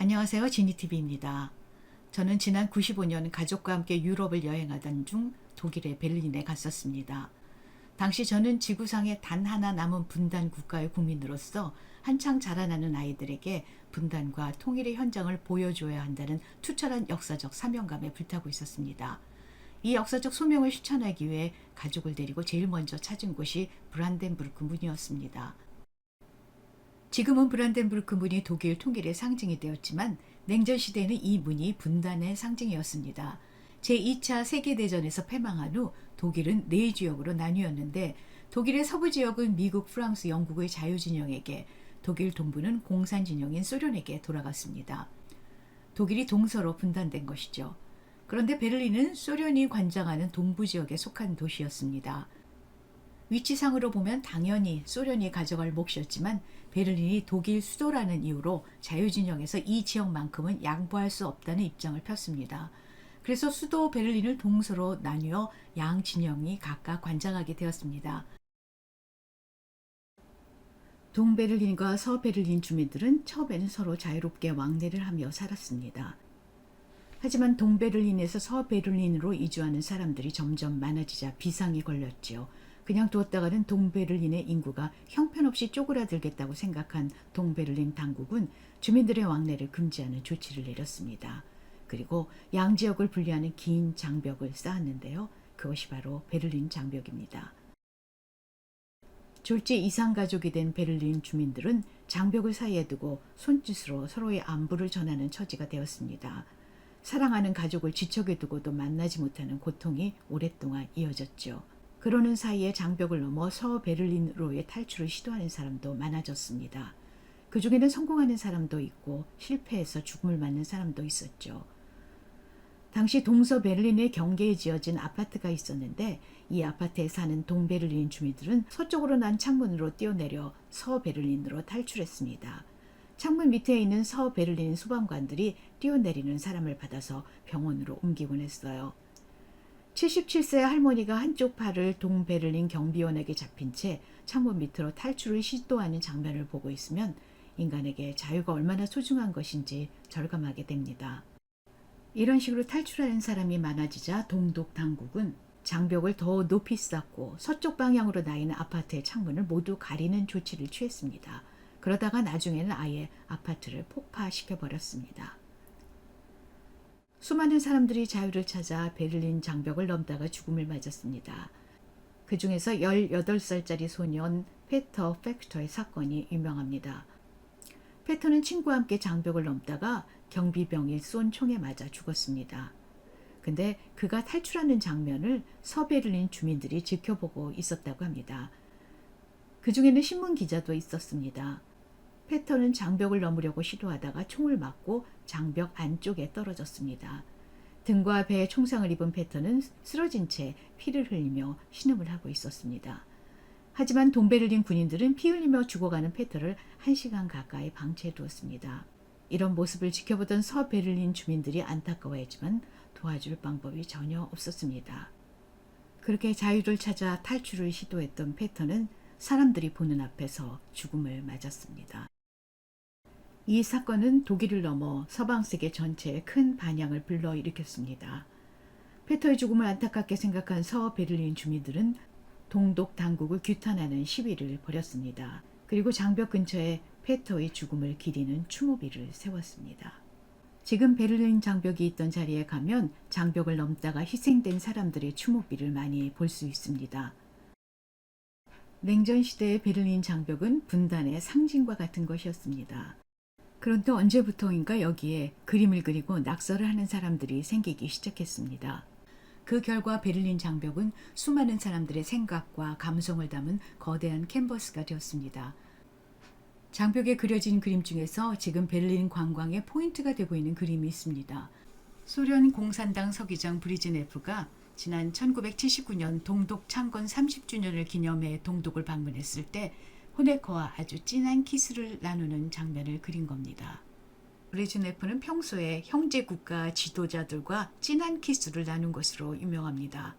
안녕하세요. 지니TV입니다. 저는 지난 95년 가족과 함께 유럽을 여행하던 중 독일의 베를린에 갔었습니다. 당시 저는 지구상에 단 하나 남은 분단 국가의 국민으로서 한창 자라나는 아이들에게 분단과 통일의 현장을 보여줘야 한다는 투철한 역사적 사명감에 불타고 있었습니다. 이 역사적 소명을 실천하기 위해 가족을 데리고 제일 먼저 찾은 곳이 브란덴부르크 문이었습니다. 지금은 브란덴부르크 문이 독일 통일의 상징이 되었지만 냉전 시대에는 이 문이 분단의 상징이었습니다. 제2차 세계대전에서 패망한 후 독일은 네 지역으로 나뉘었는데 독일의 서부 지역은 미국, 프랑스, 영국의 자유진영에게, 독일 동부는 공산진영인 소련에게 돌아갔습니다. 독일이 동서로 분단된 것이죠. 그런데 베를린은 소련이 관장하는 동부 지역에 속한 도시였습니다. 위치상으로 보면 당연히 소련이 가져갈 몫이었지만 베를린이 독일 수도라는 이유로 자유진영에서 이 지역만큼은 양보할 수 없다는 입장을 폈습니다. 그래서 수도 베를린을 동서로 나뉘어 양 진영이 각각 관장하게 되었습니다. 동베를린과 서베를린 주민들은 처음에는 서로 자유롭게 왕래를 하며 살았습니다. 하지만 동베를린에서 서베를린으로 이주하는 사람들이 점점 많아지자 비상이 걸렸지요. 그냥 두었다가는 동베를린의 인구가 형편없이 쪼그라들겠다고 생각한 동베를린 당국은 주민들의 왕래를 금지하는 조치를 내렸습니다. 그리고 양지역을 분리하는 긴 장벽을 쌓았는데요. 그것이 바로 베를린 장벽입니다. 졸지 이상가족이 된 베를린 주민들은 장벽을 사이에 두고 손짓으로 서로의 안부를 전하는 처지가 되었습니다. 사랑하는 가족을 지척에 두고도 만나지 못하는 고통이 오랫동안 이어졌죠. 그러는 사이에 장벽을 넘어 서베를린으로의 탈출을 시도하는 사람도 많아졌습니다. 그 중에는 성공하는 사람도 있고 실패해서 죽음을 맞는 사람도 있었죠. 당시 동서베를린의 경계에 지어진 아파트가 있었는데 이 아파트에 사는 동베를린 주민들은 서쪽으로 난 창문으로 뛰어내려 서베를린으로 탈출했습니다. 창문 밑에 있는 서베를린 소방관들이 뛰어내리는 사람을 받아서 병원으로 옮기곤 했어요. 77세 할머니가 한쪽 팔을 동베를린 경비원에게 잡힌 채 창문 밑으로 탈출을 시도하는 장면을 보고 있으면 인간에게 자유가 얼마나 소중한 것인지 절감하게 됩니다. 이런 식으로 탈출하는 사람이 많아지자 동독 당국은 장벽을 더 높이 쌓고 서쪽 방향으로 나 있는 아파트의 창문을 모두 가리는 조치를 취했습니다. 그러다가 나중에는 아예 아파트를 폭파시켜버렸습니다. 수많은 사람들이 자유를 찾아 베를린 장벽을 넘다가 죽음을 맞았습니다. 그 중에서 18살짜리 소년 페터 팩터의 사건이 유명합니다. 페터는 친구와 함께 장벽을 넘다가 경비병이 쏜 총에 맞아 죽었습니다. 근데 그가 탈출하는 장면을 서베를린 주민들이 지켜보고 있었다고 합니다. 그 중에는 신문 기자도 있었습니다. 페터는 장벽을 넘으려고 시도하다가 총을 맞고 장벽 안쪽에 떨어졌습니다. 등과 배에 총상을 입은 페터는 쓰러진 채 피를 흘리며 신음을 하고 있었습니다. 하지만 동베를린 군인들은 피 흘리며 죽어가는 페터를 1시간 가까이 방치해 두었습니다. 이런 모습을 지켜보던 서베를린 주민들이 안타까워했지만 도와줄 방법이 전혀 없었습니다. 그렇게 자유를 찾아 탈출을 시도했던 페터는 사람들이 보는 앞에서 죽음을 맞았습니다. 이 사건은 독일을 넘어 서방 세계 전체에 큰 반향을 불러일으켰습니다. 페터의 죽음을 안타깝게 생각한 서베를린 주민들은 동독 당국을 규탄하는 시위를 벌였습니다. 그리고 장벽 근처에 페터의 죽음을 기리는 추모비를 세웠습니다. 지금 베를린 장벽이 있던 자리에 가면 장벽을 넘다가 희생된 사람들의 추모비를 많이 볼 수 있습니다. 냉전 시대의 베를린 장벽은 분단의 상징과 같은 것이었습니다. 그런데 언제부터인가 여기에 그림을 그리고 낙서를 하는 사람들이 생기기 시작했습니다. 그 결과 베를린 장벽은 수많은 사람들의 생각과 감성을 담은 거대한 캔버스가 되었습니다. 장벽에 그려진 그림 중에서 지금 베를린 관광의 포인트가 되고 있는 그림이 있습니다. 소련 공산당 서기장 브리즈네프가 지난 1979년 동독 창건 30주년을 기념해 동독을 방문했을 때 호네커와 아주 진한 키스를 나누는 장면을 그린 겁니다. 브레즈네프는 평소에 형제 국가 지도자들과 진한 키스를 나눈 것으로 유명합니다.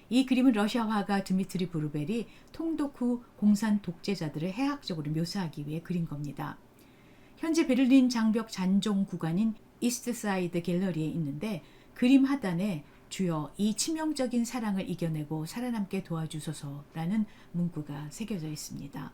이 그림은 러시아 화가 드미트리 브루벨이 통독 후 공산 독재자들을 해학적으로 묘사하기 위해 그린 겁니다. 현재 베를린 장벽 잔종 구간인 이스트사이드 갤러리에 있는데 그림 하단에 주여 이 치명적인 사랑을 이겨내고 살아남게 도와주소서라는 문구가 새겨져 있습니다.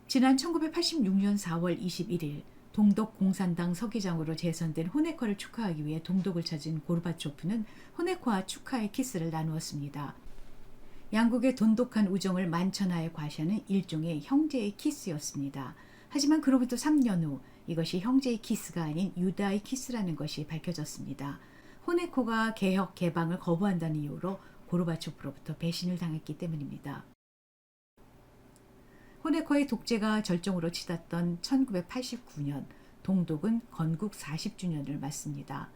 지난 1986년 4월 21일 동독 공산당 서기장으로 재선된 호네커를 축하하기 위해 동독을 찾은 고르바초프는 호네커와 축하의 키스를 나누었습니다. 양국의 돈독한 우정을 만천하에 과시하는 일종의 형제의 키스였습니다. 하지만 그로부터 3년 후 이것이 형제의 키스가 아닌 유다의 키스라는 것이 밝혀졌습니다. 호네코가 개혁 개방을 거부한다는 이유로 고르바초프로부터 배신을 당했기 때문입니다. 호네커의 독재가 절정으로 치닫던 1989년 동독은 건국 40주년을 맞습니다.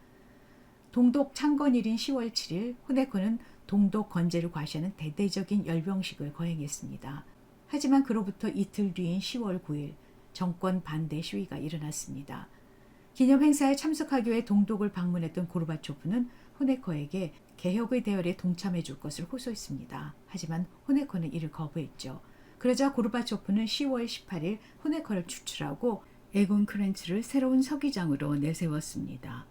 동독 창건일인 10월 7일 호네커는 동독 건재를 과시하는 대대적인 열병식을 거행했습니다. 하지만 그로부터 이틀 뒤인 10월 9일 정권 반대 시위가 일어났습니다. 기념 행사에 참석하기 위해 동독을 방문했던 고르바초프는 호네커에게 개혁의 대열에 동참해 줄 것을 호소했습니다. 하지만 호네커는 이를 거부했죠. 그러자 고르바초프는 10월 18일 호네커를 추출하고 에곤 크렌츠를 새로운 서기장으로 내세웠습니다.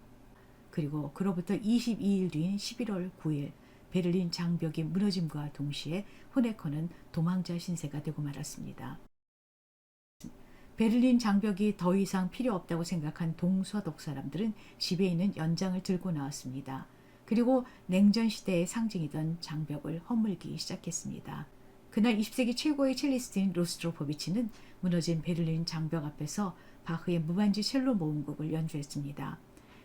그리고 그로부터 22일 뒤인 11월 9일 베를린 장벽이 무너짐과 동시에 호네커는 도망자 신세가 되고 말았습니다. 베를린 장벽이 더 이상 필요 없다고 생각한 동서독 사람들은 집에 있는 연장을 들고 나왔습니다. 그리고 냉전 시대의 상징이던 장벽을 허물기 시작했습니다. 그날 20세기 최고의 첼리스트인 로스트로포비치는 무너진 베를린 장벽 앞에서 바흐의 무반주 첼로 모음곡을 연주했습니다.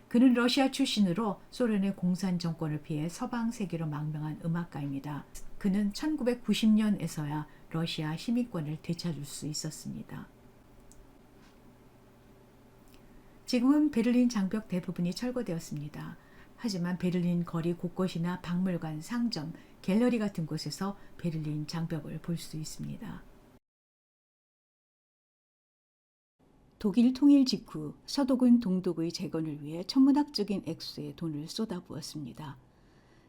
그는 러시아 출신으로 소련의 공산 정권을 피해 서방 세계로 망명한 음악가입니다. 그는 1990년에서야 러시아 시민권을 되찾을 수 있었습니다. 지금은 베를린 장벽 대부분이 철거되었습니다. 하지만 베를린 거리 곳곳이나 박물관, 상점, 갤러리 같은 곳에서 베를린 장벽을 볼 수 있습니다. 독일 통일 직후 서독은 동독의 재건을 위해 천문학적인 액수의 돈을 쏟아부었습니다.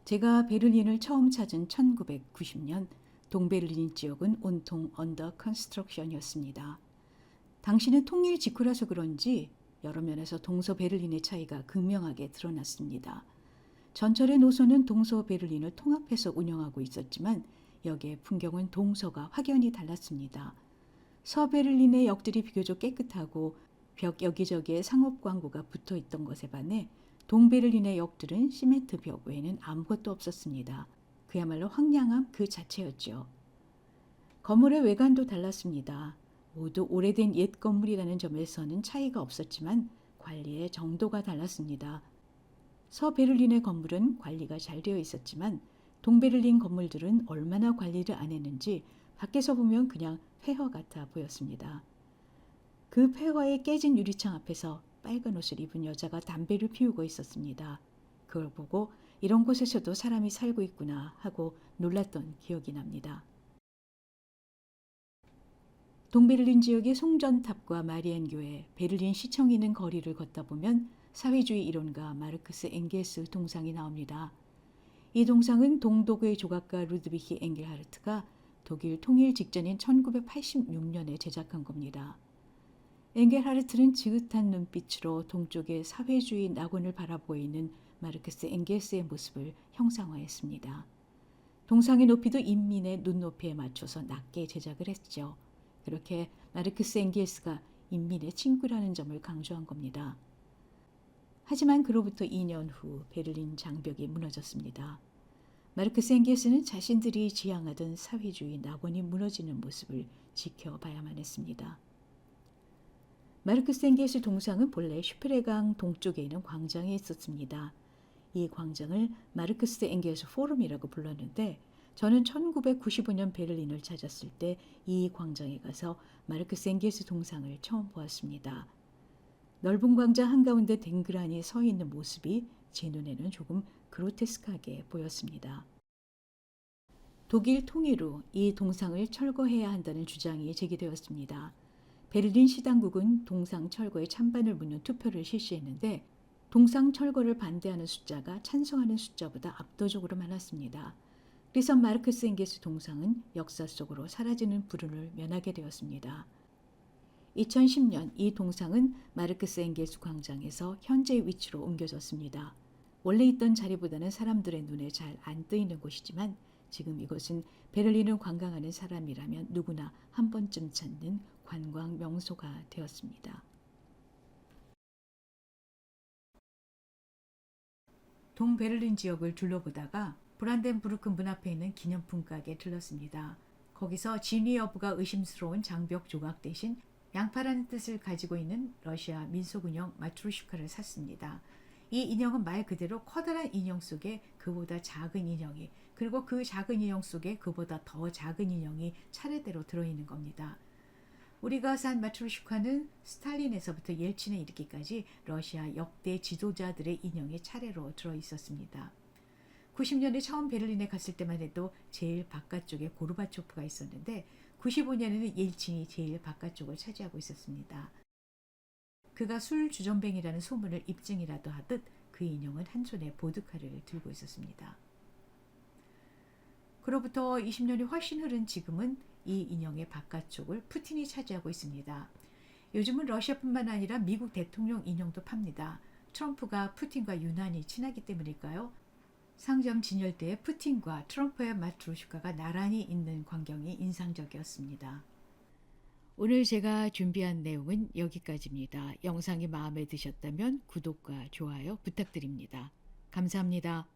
제가 베를린을 처음 찾은 1990년 동베를린 지역은 온통 언더 컨스트럭션이었습니다. 당시는 통일 직후라서 그런지 여러 면에서 동서 베를린의 차이가 극명하게 드러났습니다. 전철의 노선은 동서 베를린을 통합해서 운영하고 있었지만 여기에 풍경은 동서가 확연히 달랐습니다. 서베를린의 역들이 비교적 깨끗하고 벽 여기저기에 상업 광고가 붙어 있던 것에 반해 동베를린의 역들은 시멘트 벽 외에는 아무것도 없었습니다. 그야말로 황량함 그 자체였죠. 건물의 외관도 달랐습니다. 모두 오래된 옛 건물이라는 점에서는 차이가 없었지만 관리의 정도가 달랐습니다. 서베를린의 건물은 관리가 잘 되어 있었지만 동베를린 건물들은 얼마나 관리를 안 했는지 밖에서 보면 그냥 폐허 같아 보였습니다. 그 폐허의 깨진 유리창 앞에서 빨간 옷을 입은 여자가 담배를 피우고 있었습니다. 그걸 보고 이런 곳에서도 사람이 살고 있구나 하고 놀랐던 기억이 납니다. 동베를린 지역의 송전탑과 마리안교회, 베를린 시청이 있는 거리를 걷다 보면 사회주의 이론가 마르크스 엥겔스 동상이 나옵니다. 이 동상은 동독의 조각가 루드비히 엥겔하르트가 독일 통일 직전인 1986년에 제작한 겁니다. 엥겔하르트는 지긋한 눈빛으로 동쪽의 사회주의 낙원을 바라보고 있는 마르크스 엥겔스의 모습을 형상화했습니다. 동상의 높이도 인민의 눈높이에 맞춰서 낮게 제작을 했죠. 그렇게 마르크스 엥겔스가 인민의 친구라는 점을 강조한 겁니다. 하지만 그로부터 2년 후 베를린 장벽이 무너졌습니다. 마르크스 엥겔스는 자신들이 지향하던 사회주의 낙원이 무너지는 모습을 지켜봐야만 했습니다. 마르크스 엥겔스 동상은 본래 슈프레강 동쪽에 있는 광장에 있었습니다. 이 광장을 마르크스 엥겔스 포럼이라고 불렀는데 저는 1995년 베를린을 찾았을 때 이 광장에 가서 마르크스 엥겔스 동상을 처음 보았습니다. 넓은 광장 한가운데 댕그라니 서 있는 모습이 제 눈에는 조금 그로테스크하게 보였습니다. 독일 통일 후 이 동상을 철거해야 한다는 주장이 제기되었습니다. 베를린 시당국은 동상 철거에 찬반을 묻는 투표를 실시했는데 동상 철거를 반대하는 숫자가 찬성하는 숫자보다 압도적으로 많았습니다. 그래서 마르크스 엥겔스 동상은 역사 속으로 사라지는 불운을 면하게 되었습니다. 2010년 이 동상은 마르크스 엥겔스 광장에서 현재의 위치로 옮겨졌습니다. 원래 있던 자리보다는 사람들의 눈에 잘 안 뜨이는 곳이지만 지금 이곳은 베를린을 관광하는 사람이라면 누구나 한 번쯤 찾는 관광 명소가 되었습니다. 동베를린 지역을 둘러보다가 브란덴부르크 문 앞에 있는 기념품 가게에 들렀습니다. 거기서 진위 여부가 의심스러운 장벽 조각 대신 양파라는 뜻을 가지고 있는 러시아 민속인형 마트로슈카를 샀습니다. 이 인형은 말 그대로 커다란 인형 속에 그보다 작은 인형이, 그리고 그 작은 인형 속에 그보다 더 작은 인형이 차례대로 들어있는 겁니다. 우리가 산 마트로슈카는 스탈린에서부터 옐친에 이르기까지 러시아 역대 지도자들의 인형이 차례로 들어있었습니다. 90년에 처음 베를린에 갔을 때만 해도 제일 바깥쪽에 고르바초프가 있었는데 95년에는 옐친이 제일 바깥쪽을 차지하고 있었습니다. 그가 술 주전뱅이라는 소문을 입증이라도 하듯 그 인형은 한 손에 보드카를 들고 있었습니다. 그로부터 20년이 훨씬 흐른 지금은 이 인형의 바깥쪽을 푸틴이 차지하고 있습니다. 요즘은 러시아뿐만 아니라 미국 대통령 인형도 팝니다. 트럼프가 푸틴과 유난히 친하기 때문일까요? 상점 진열대에 푸틴과 트럼프의 마트로슈카가 나란히 있는 광경이 인상적이었습니다. 오늘 제가 준비한 내용은 여기까지입니다. 영상이 마음에 드셨다면 구독과 좋아요 부탁드립니다. 감사합니다.